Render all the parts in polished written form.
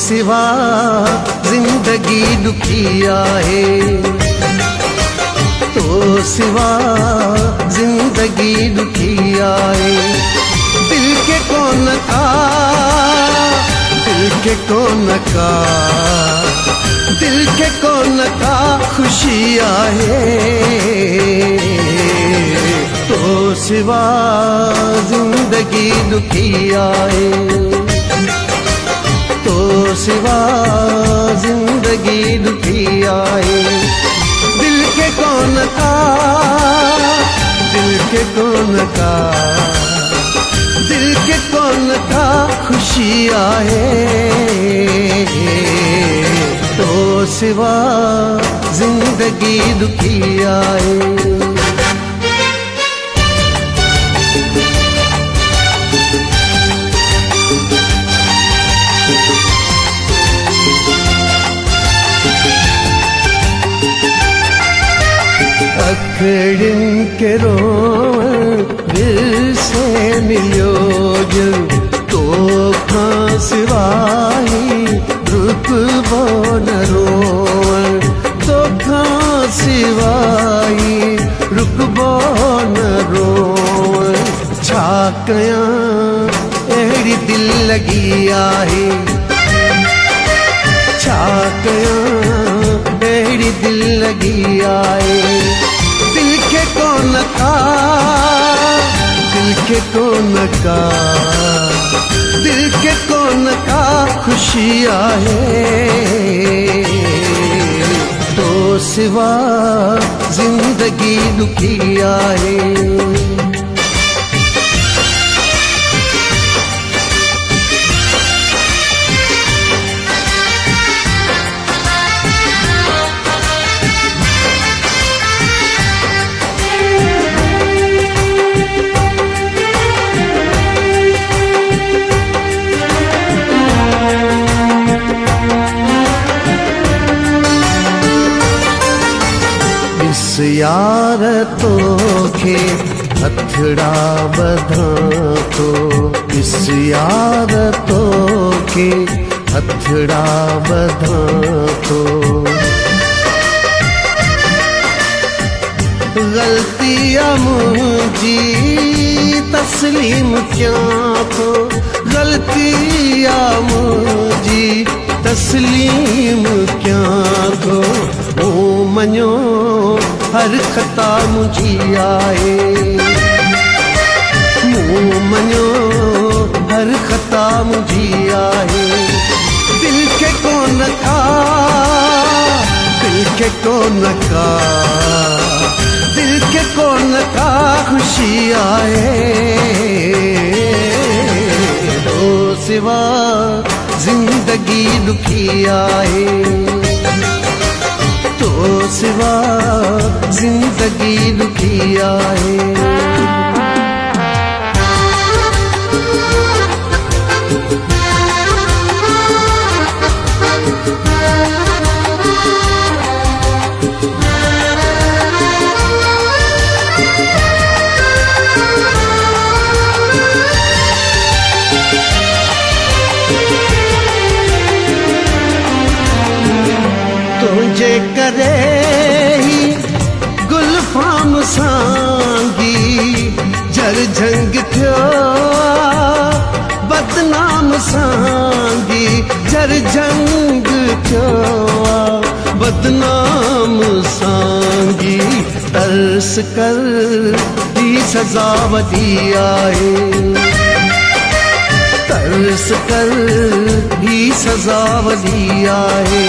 सिवा जिंदगी दुखी आहे, तो सिवा जिंदगी दुखी आहे। दिल के कोन का, दिल के कोन का, दिल के कोन का खुशी आहे, तो सिवा जिंदगी दुखी आहे, तो सिवा जिंदगी दुखी आहे। दिल के कोन का, दिल के कोन का, दिल के कोन का खुशी आहे, तो सिवा जिंदगी दुखी आहे। अखड़िन के रोवन दिल से मिलो जो, तो खां सिवाही रुकबो न रोवन, तो खां सिवाही रुकबो न रोवन। छा कयां अहिड़ी दिल लगी आहे, छा कयां अहिड़ी दिल लगी आहे। दिल के कोन का, दिल के कोन का, दिल के कोन का खुशी आहे, तो सिवा जिंदगी दुखी आहे। यार तोखे हथड़ा बधां तो, इस यार तोखे हथड़ा बधां तो। गलती मुझी तस्लीम क्या तो, गलती मुझी तस्लीम क्या तो। ओ मञो हर खता मुझी आए, मूं मञो हर खता मुझी आए। दिल के कोन का, दिल के कोन का, दिल के कोन का खुशी आए, तो सिवा जिंदगी दुखी आए, तो सिवा जिंदगी दुखी आए। तुझे करे ही गुलफाम सांगी, जर झंग थियो बदनाम सांगी, जर झंग थियो बदनाम सांगी। तरस कर दी सजा वधी आए, तरस कर ही सजा वधी आए।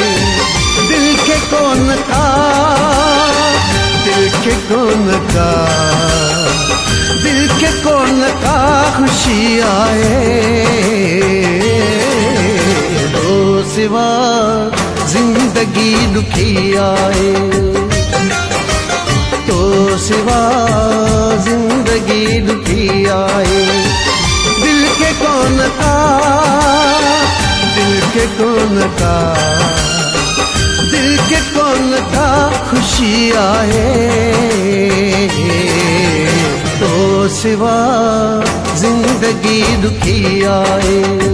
दिल के कोन का, दिल के कोन का, दिल के कोन का खुशी आए, तो सिवा जिंदगी दुखी आए, तो सिवा जिंदगी दुखी आए। दिल के कोन का, दिल के कोन का, दिल के कोन का खुशी आए, तो सिवा जिंदगी दुखी आए।